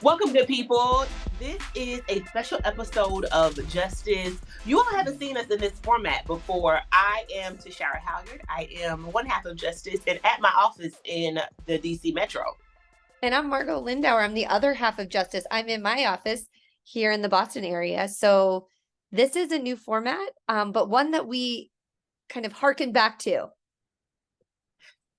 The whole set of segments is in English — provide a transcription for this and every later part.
Welcome, good people. This is a special episode of Justice. You all haven't seen us in this format before. I am Tashira Halyard. I am one half of Justice and at my office in the DC Metro. And I'm Margo Lindauer. I'm the other half of Justice. I'm in my office here in the Boston area. So this is a new format, but one that we kind of harken back to.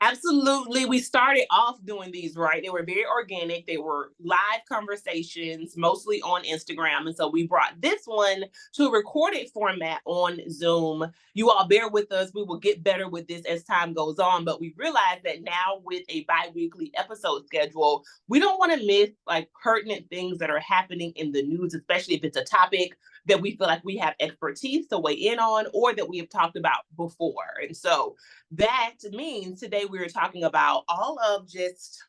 Absolutely. We started off doing these, right? They were very organic. They were live conversations, mostly on Instagram. And so we brought this one to a recorded format on Zoom. You all bear with us. We will get better with this as time goes on. But we realized that now with a bi-weekly episode schedule, we don't want to miss like pertinent things that are happening in the news, especially if it's a topic that we feel like we have expertise to weigh in on or that we have talked about before. And so that means today we were talking about all of just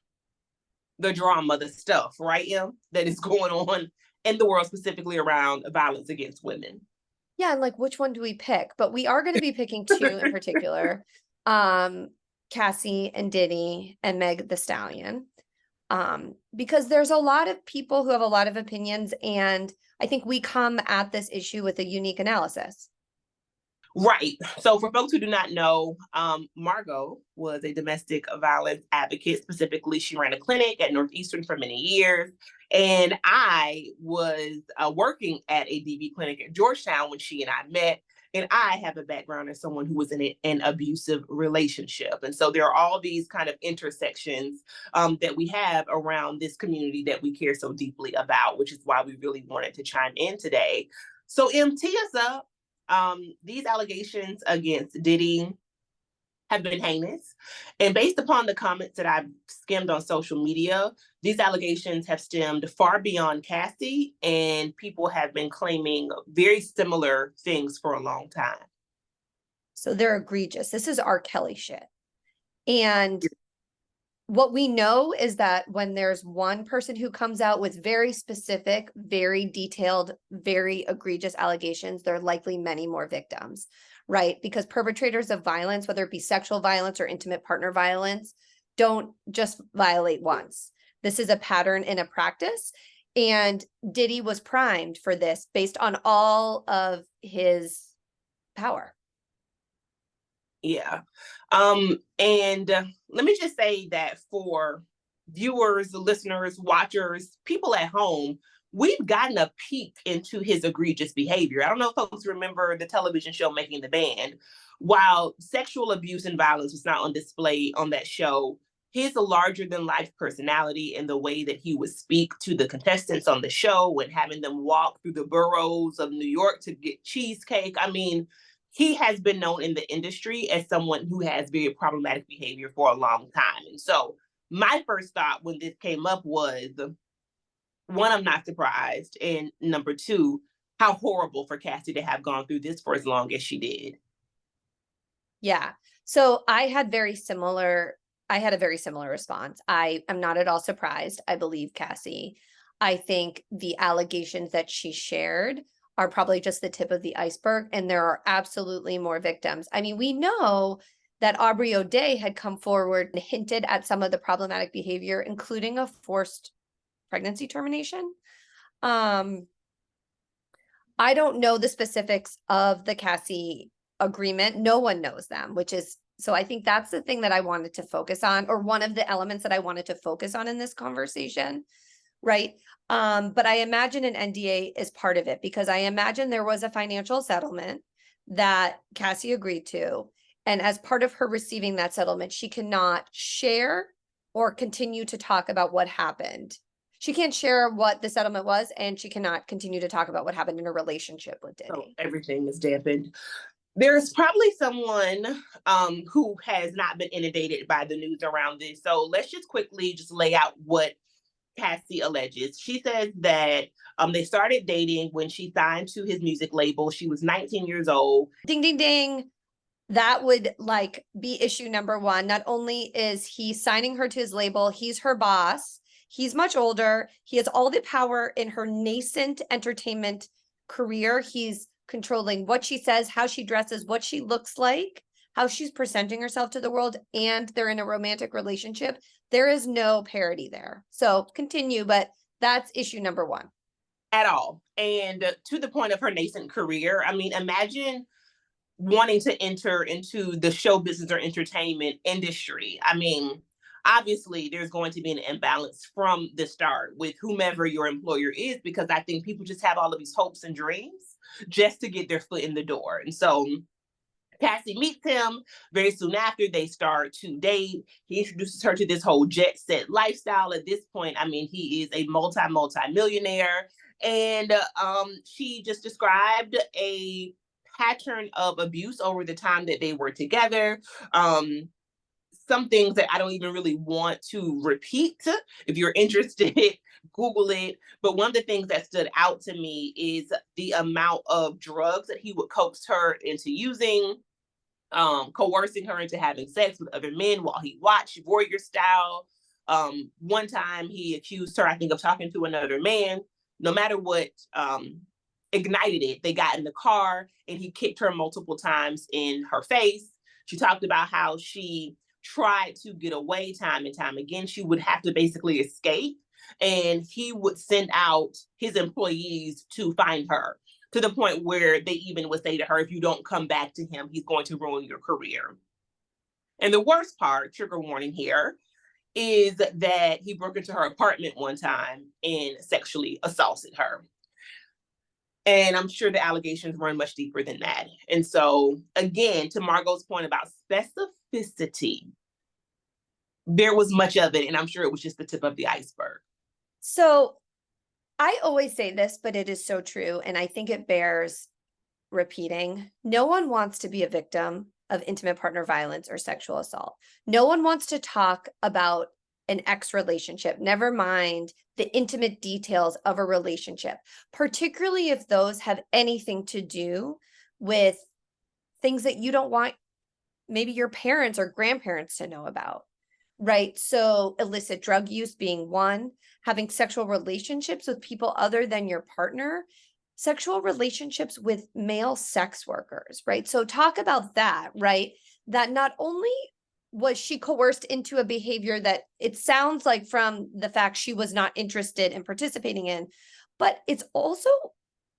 the drama, the stuff, right, Em, that is going on in the world, specifically around violence against women. Yeah, and like which one do we pick? But we are going to be picking two in particular. Cassie and Diddy and Meg the Stallion. Because there's a lot of people who have a lot of opinions, and I think we come at this issue with a unique analysis. Right. So for folks who do not know, Margo was a domestic violence advocate. Specifically, she ran a clinic at Northeastern for many years. And I was working at a DV clinic at Georgetown when she and I met. And I have a background as someone who was in an abusive relationship. And so there are all these kind of intersections that we have around this community that we care so deeply about, which is why we really wanted to chime in today. So, tee us up. These allegations against Diddy have been heinous. And based upon the comments that I've skimmed on social media, these allegations have stemmed far beyond Cassie, and people have been claiming very similar things for a long time. So they're egregious. This is R. Kelly shit. And what we know is that when there's one person who comes out with very specific, very detailed, very egregious allegations, there are likely many more victims, right? Because perpetrators of violence, whether it be sexual violence or intimate partner violence, don't just violate once. This is a pattern and a practice. And Diddy was primed for this based on all of his power. Yeah. And let me just say that for viewers, listeners, watchers, people at home, we've gotten a peek into his egregious behavior. I don't know if folks remember the television show Making the Band. While sexual abuse and violence was not on display on that show, his larger than life personality and the way that he would speak to the contestants on the show and having them walk through the boroughs of New York to get cheesecake. I mean, he has been known in the industry as someone who has very problematic behavior for a long time. And so my first thought when this came up was, one, I'm not surprised. And number two, how horrible for Cassie to have gone through this for as long as she did. Yeah. So I had a very similar response. I am not at all surprised. I believe Cassie. I think the allegations that she shared are probably just the tip of the iceberg, and there are absolutely more victims. I mean, we know that Aubrey O'Day had come forward and hinted at some of the problematic behavior, including a forced pregnancy termination. I don't know the specifics of the Cassie agreement. No one knows them, so I think that's the thing that I wanted to focus on, or one of the elements that I wanted to focus on in this conversation, right? But I imagine an NDA is part of it, because I imagine there was a financial settlement that Cassie agreed to. And as part of her receiving that settlement, she cannot share or continue to talk about what happened. She can't share what the settlement was, and she cannot continue to talk about what happened in a relationship with Diddy. So everything is dampened. There's probably someone who has not been inundated by the news around this. So let's just quickly just lay out what Cassie alleges. She says that they started dating when she signed to his music label. She was 19 years old. Ding, ding, ding. That would like be issue number one. Not only is he signing her to his label, he's her boss. He's much older. He has all the power in her nascent entertainment career. He's controlling what she says, how she dresses, what she looks like, how she's presenting herself to the world, and they're in a romantic relationship. There is no parity there. So continue, but That's issue number one. At all. And to the point of her nascent career, I mean, imagine wanting to enter into the show business or entertainment industry. I mean, obviously there's going to be an imbalance from the start with whomever your employer is, because I think people just have all of these hopes and dreams just to get their foot in the door. And so Cassie meets him. Very soon after, they start to date. He introduces her to this whole jet set lifestyle. At this point, I mean, he is a multi-millionaire. And she just described a pattern of abuse over the time that they were together. Some things that I don't even really want to repeat. If you're interested, Google it. But one of the things that stood out to me is the amount of drugs that he would coax her into using, coercing her into having sex with other men while he watched, warrior style. One time he accused her, I think, of talking to another man. No matter what ignited it, they got in the car and he kicked her multiple times in her face. She talked about how she tried to get away time and time again. She would have to basically escape, and he would send out his employees to find her, to the point where they even would say to her, if you don't come back to him, he's going to ruin your career. And the worst part, trigger warning here, is that he broke into her apartment one time and sexually assaulted her. And I'm sure the allegations run much deeper than that. And so, again, to Margo's point about specificity, there was much of it, and I'm sure it was just the tip of the iceberg. So I always say this, but it is so true, and I think it bears repeating. No one wants to be a victim of intimate partner violence or sexual assault. No one wants to talk about an ex relationship, never mind the intimate details of a relationship, particularly if those have anything to do with things that you don't want maybe your parents or grandparents to know about, right? So illicit drug use being one, having sexual relationships with people other than your partner, sexual relationships with male sex workers, right? So talk about that, right? That not only was she coerced into a behavior that it sounds like from the fact she was not interested in participating in, but it's also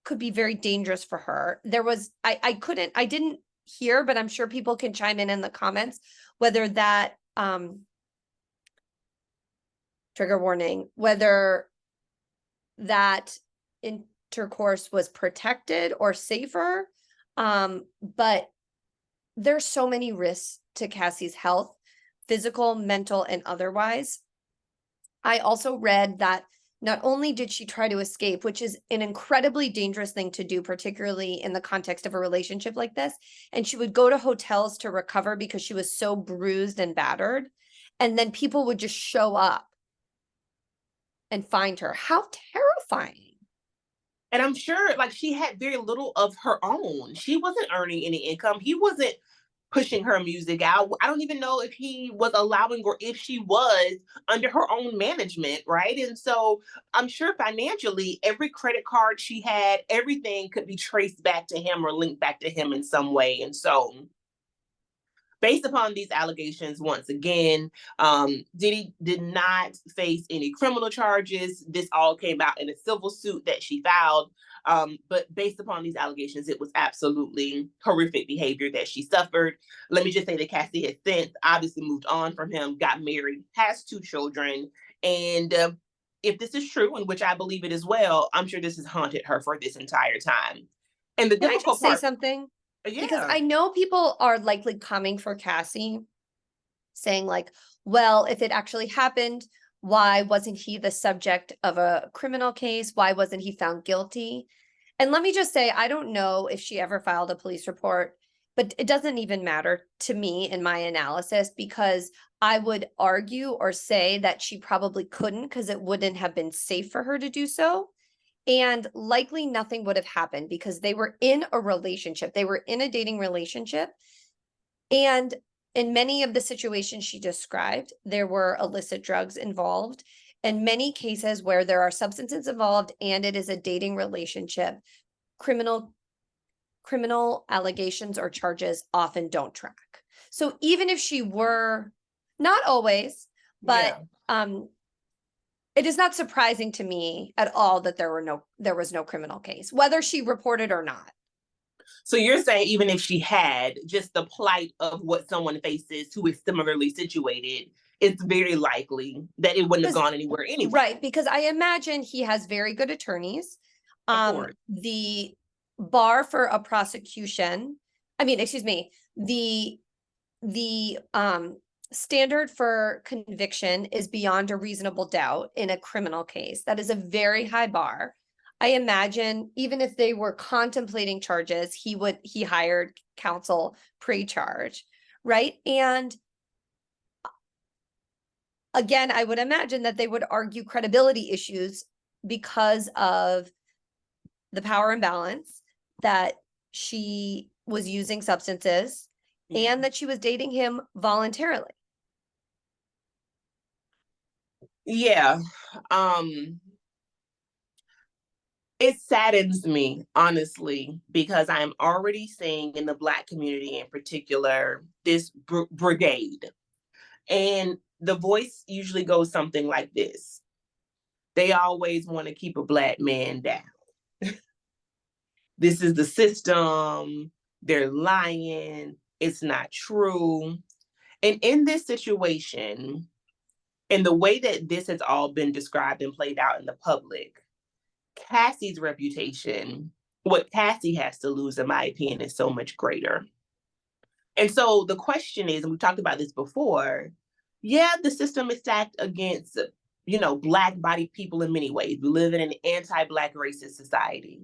could be very dangerous for her. There was, I didn't hear, but I'm sure people can chime in the comments, whether that, trigger warning, whether that intercourse was protected or safer. But there's so many risks to Cassie's health, physical, mental, and otherwise. I also read that not only did she try to escape, which is an incredibly dangerous thing to do, particularly in the context of a relationship like this, and she would go to hotels to recover because she was so bruised and battered, and then people would just show up and find her. How terrifying. And I'm sure, like, she had very little of her own. She wasn't earning any income. He wasn't pushing her music out. I don't even know if he was allowing, or if she was under her own management, right? And so I'm sure financially, every credit card she had, everything could be traced back to him or linked back to him in some way. And so, based upon these allegations, once again, Diddy did not face any criminal charges. This all came out in a civil suit that she filed. But based upon these allegations, it was absolutely horrific behavior that she suffered. Let me just say that Cassie has since obviously moved on from him, got married, has 2 children. And if this is true, in which I believe it as well, I'm sure this has haunted her for this entire time. And the Can I difficult just say part, something? Because yeah. I know people are likely coming for Cassie, saying like, well, if it actually happened, why wasn't he the subject of a criminal case? Why wasn't he found guilty? And let me just say, I don't know if she ever filed a police report, but it doesn't even matter to me in my analysis, because I would argue or say that she probably couldn't, because it wouldn't have been safe for her to do so. And likely nothing would have happened because they were in a relationship. They were in a dating relationship. And in many of the situations she described, there were illicit drugs involved. In many cases where there are substances involved and it is a dating relationship, criminal allegations or charges often don't track. So even if she were, not always, but It is not surprising to me at all that there was no criminal case, whether she reported or not. So you're saying even if she had, just the plight of what someone faces who is similarly situated, it's very likely that it wouldn't have gone anywhere anyway. Right, because I imagine he has very good attorneys. Of course. The bar for a prosecution, I mean, excuse me, the standard for conviction is beyond a reasonable doubt in a criminal case. That is a very high bar. I imagine even if they were contemplating charges, he hired counsel pre-charge, right? And again, I would imagine that they would argue credibility issues because of the power imbalance, that she was using substances, and that she was dating him voluntarily. Yeah. It saddens me, honestly, because I am already seeing in the Black community in particular this brigade. And the voice usually goes something like this: they always want to keep a Black man down. This is the system. They're lying. It's not true. And in this situation, and the way that this has all been described and played out in the public, Cassie's reputation, what Cassie has to lose, in my opinion, is so much greater. And so the question is, and we've talked about this before, yeah, the system is stacked against, Black bodied people in many ways. We live in an anti-Black racist society.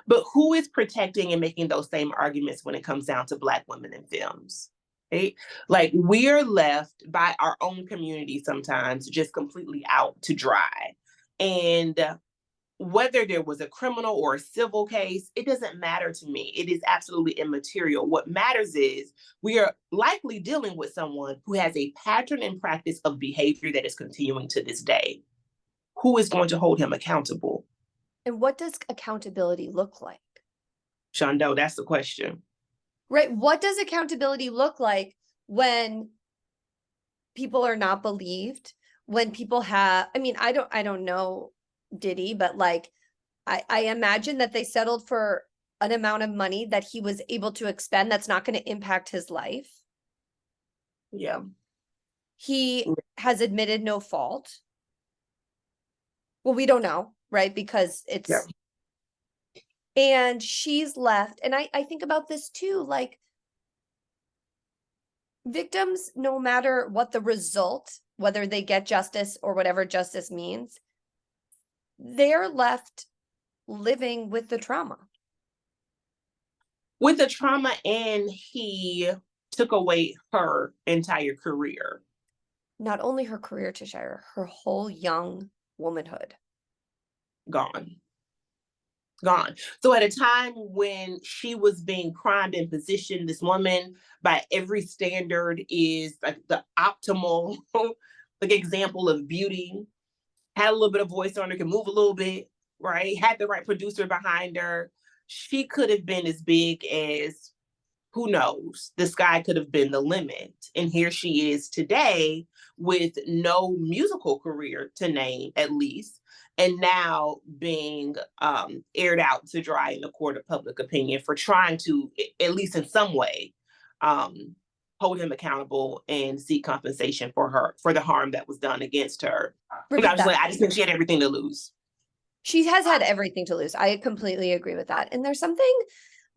But who is protecting and making those same arguments when it comes down to Black women in films? Right? Like, we're left by our own community sometimes just completely out to dry. And whether there was a criminal or a civil case, it doesn't matter to me. It is absolutely immaterial. What matters is we are likely dealing with someone who has a pattern and practice of behavior that is continuing to this day. Who is going to hold him accountable? And what does accountability look like? Shondo, that's the question. Right. What does accountability look like when people are not believed? When people have, I mean, I don't know Diddy, but like, I imagine that they settled for an amount of money that he was able to expend that's not going to impact his life. Yeah. He has admitted no fault. Well, we don't know, right? Because it's, Yeah. and she's left. And I think about this too, like, victims, no matter what the result, whether they get justice or whatever justice means, they're left living with the trauma. With the trauma, and he took away her entire career. Not only her career, Tashira, her whole young womanhood. Gone. So at a time when she was being primed and positioned, this woman by every standard is like the optimal like example of beauty, had a little bit of voice on her, can move a little bit, right? Had the right producer behind her. She could have been as big as, who knows? The sky could have been the limit. And here she is today with no musical career to name, at least, and now being aired out to dry in the court of public opinion for trying to, at least in some way, hold him accountable and seek compensation for the harm that was done against her. I just think she had everything to lose. She has had everything to lose. I completely agree with that. And there's something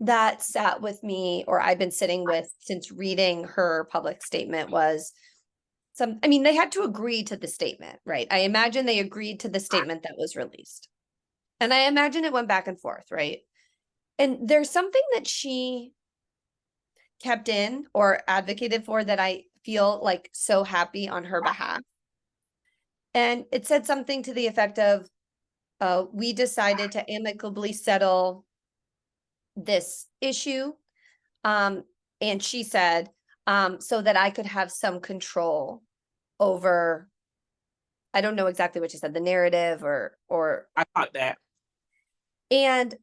that sat with me, or I've been sitting with since reading her public statement, was they had to agree to the statement, right? I imagine they agreed to the statement that was released. And I imagine it went back and forth, right? And there's something that she kept in or advocated for that I feel like so happy on her behalf. And it said something to the effect of, we decided to amicably settle this issue. And she said, so that I could have some control over, I don't know exactly what she said, the narrative or I thought that. And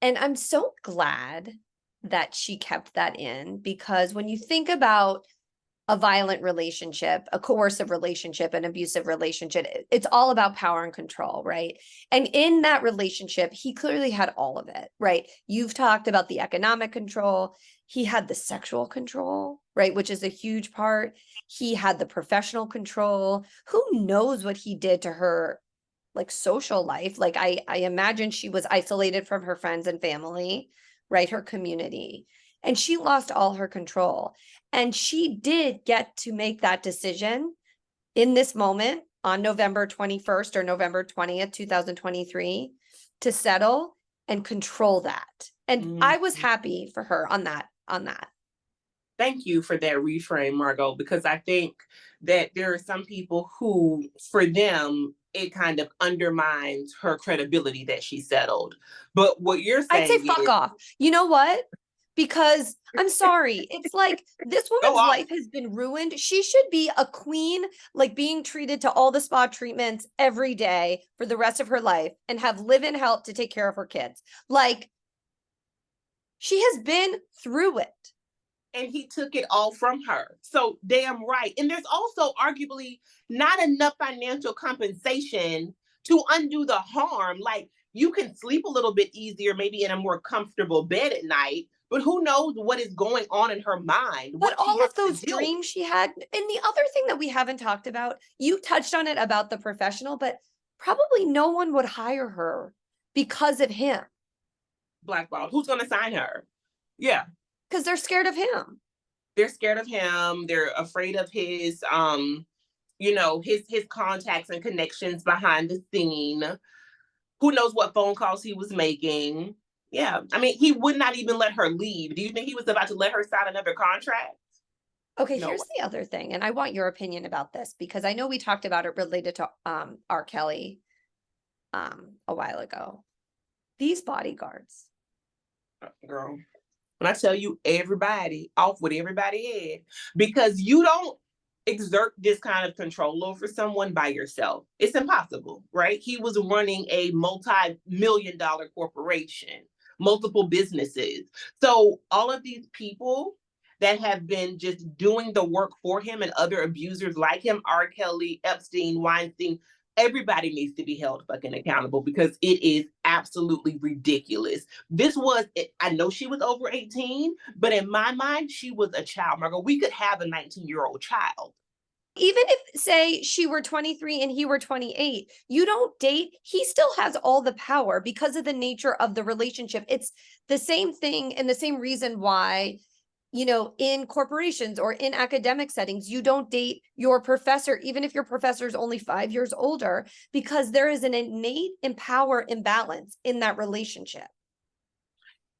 I'm so glad that she kept that in, because when you think about a violent relationship, a coercive relationship, an abusive relationship. It's all about power and control, right? And in that relationship, he clearly had all of it, right? You've talked about the economic control. He had the sexual control, right? Which is a huge part. He had the professional control. Who knows what he did to her, like, social life? Like, I imagine she was isolated from her friends and family, right? Her community. And she lost all her control. And she did get to make that decision in this moment on November 21st or November 20th, 2023, to settle and control that. And I was happy for her on that. Thank you for that reframe, Margo, because I think that there are some people who, for them, it kind of undermines her credibility that she settled. But what you're I'd say saying fuck is, off. You know what? Because I'm sorry, it's like this go woman's off. life has been ruined. She should be a queen, like being treated to all the spa treatments every day for the rest of her life and have live-in help to take care of her kids. Like, she has been through it. And he took it all from her. So damn right. And there's also arguably not enough financial compensation to undo the harm. Like, you can sleep a little bit easier, maybe in a more comfortable bed at night, but who knows what is going on in her mind, But what she all has of those to deal with. dreams she had, and the other thing that we haven't talked about, you touched on it about the professional, but probably no one would hire her because of him. Blackball. Who's going to sign her? Yeah. Because they're scared of him. They're scared of him. They're afraid of his, his contacts and connections behind the scene. Who knows what phone calls he was making? Yeah. I mean, he would not even let her leave. Do you think he was about to let her sign another contract? Okay, No. here's the other thing, and I want your opinion about this because I know we talked about it related to R. Kelly a while ago. These bodyguards. Girl. When I tell you, everybody off with everybody head, because you don't exert this kind of control over someone by yourself. It's impossible, right? He was running a multi-million-dollar corporation, multiple businesses. So all of these people that have been just doing the work for him and other abusers like him, R. Kelly, Epstein, Weinstein, everybody needs to be held fucking accountable because it is absolutely ridiculous. I know she was over 18, but in my mind, she was a child, Margo. We could have a 19-year-old child. Even if, say, she were 23 and he were 28, you don't date, he still has all the power because of the nature of the relationship. It's the same thing and the same reason why, in corporations or in academic settings, you don't date your professor, even if your professor is only 5 years older, because there is an innate power imbalance in that relationship.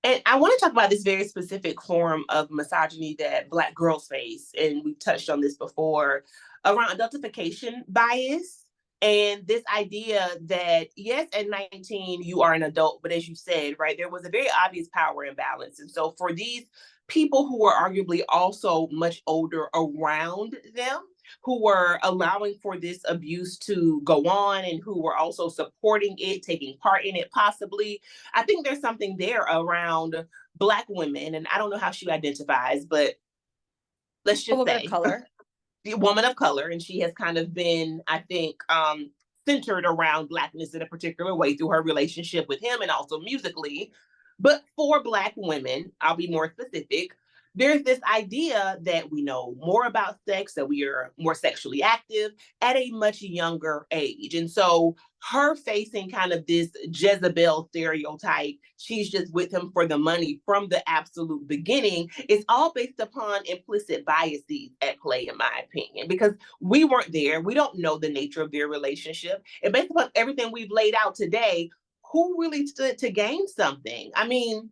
And I want to talk about this very specific form of misogyny that Black girls face. And we've touched on this before around adultification bias. And this idea that, yes, at 19, you are an adult, but as you said, right, there was a very obvious power imbalance. And so for these people who were arguably also much older around them, who were allowing for this abuse to go on and who were also supporting it, taking part in it, possibly, I think there's something there around Black women. And I don't know how she identifies, but let's just Woman say of color. the woman of color, and she has kind of been, I think, centered around Blackness in a particular way through her relationship with him and also musically. But for Black women, I'll be more specific, there's this idea that we know more about sex, that we are more sexually active at a much younger age. And so her facing kind of this Jezebel stereotype, she's just with him for the money from the absolute beginning, is all based upon implicit biases at play, in my opinion, because we weren't there. We don't know the nature of their relationship. And based upon everything we've laid out today, who really stood to gain something? I mean,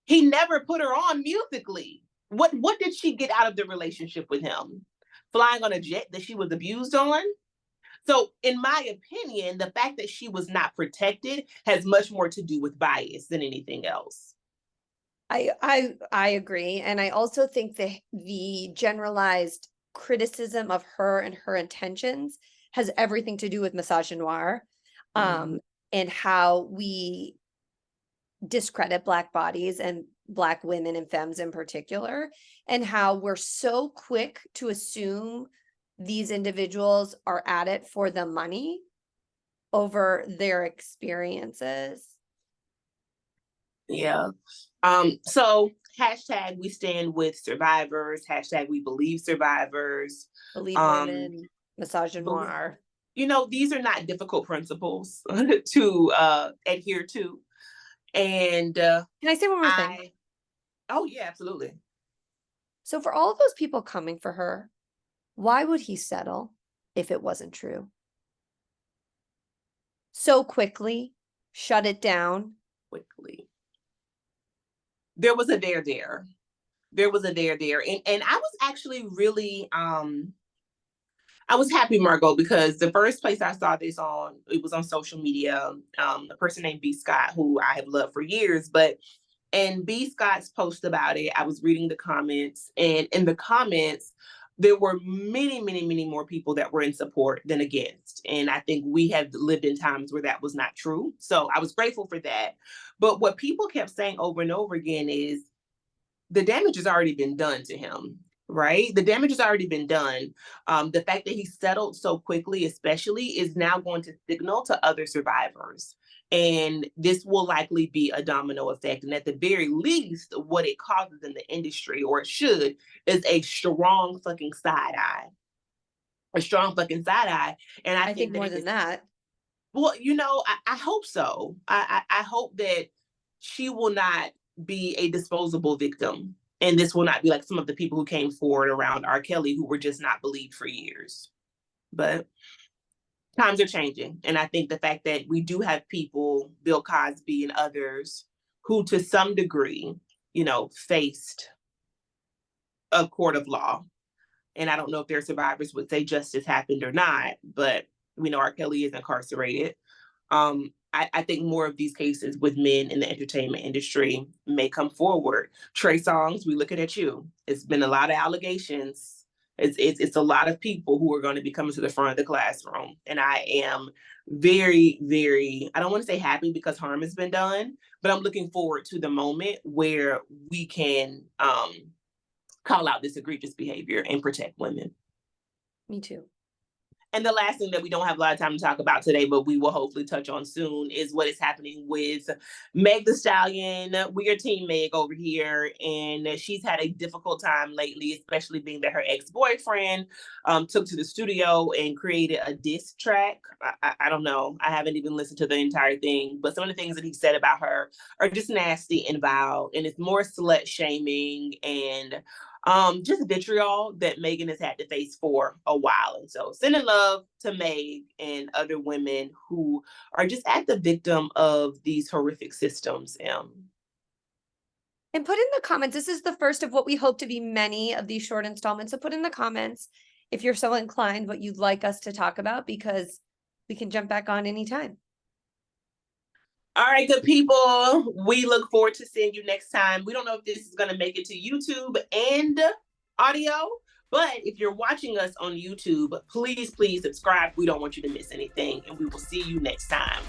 he never put her on musically. What did she get out of the relationship with him? Flying on a jet that she was abused on? So, in my opinion, the fact that she was not protected has much more to do with bias than anything else. I agree, and I also think that the generalized criticism of her and her intentions has everything to do with misogynoir, and how we discredit Black bodies and Black women and femmes in particular, and how we're so quick to assume these individuals are at it for the money over their experiences. Yeah. So hashtag we stand with survivors, hashtag we believe survivors. Believe women, misogynoir. These are not difficult principles to adhere to. And can I say one more thing? Oh yeah, absolutely. So for all of those people coming for her, why would he settle if it wasn't true? So quickly, shut it down. Quickly. There was a there there. There was a there there. And I was actually really I was happy, Margo, because the first place I saw this on, it was on social media. A person named B. Scott, who I have loved for years, and B. Scott's post about it, I was reading the comments, and in the comments, there were many, many, many more people that were in support than against. And I think we have lived in times where that was not true. So I was grateful for that. But what people kept saying over and over again is the damage has already been done to him, right? The damage has already been done. The fact that he settled so quickly, especially, is now going to signal to other survivors. And this will likely be a domino effect. And at the very least, what it causes in the industry, or it should, is a strong fucking side eye. A strong fucking side eye. And I think more than that. Well, I hope so. I hope that she will not be a disposable victim. And this will not be like some of the people who came forward around R. Kelly who were just not believed for years. But times are changing. And I think the fact that we do have people, Bill Cosby and others, who to some degree, faced a court of law. And I don't know if their survivors would say justice happened or not, but we know R. Kelly is incarcerated. I think more of these cases with men in the entertainment industry may come forward. Trey Songz, we looking at you. It's been a lot of allegations. It's a lot of people who are going to be coming to the front of the classroom. And I am very, very, I don't want to say happy because harm has been done, but I'm looking forward to the moment where we can call out this egregious behavior and protect women. Me too. And the last thing that we don't have a lot of time to talk about today, but we will hopefully touch on soon, is what is happening with Meg Thee Stallion. We're your team Meg over here, and she's had a difficult time lately, especially being that her ex-boyfriend took to the studio and created a diss track. I don't know. I haven't even listened to the entire thing, but some of the things that he said about her are just nasty and vile, and it's more slut shaming and just vitriol that Megan has had to face for a while. And so sending love to Meg and other women who are just at the victim of these horrific systems. And put in the comments, this is the first of what we hope to be many of these short installments. So put in the comments if you're so inclined what you'd like us to talk about, because we can jump back on anytime. All right, good people. We look forward to seeing you next time. We don't know if this is going to make it to YouTube and audio, but if you're watching us on YouTube, please, please subscribe. We don't want you to miss anything, and we will see you next time.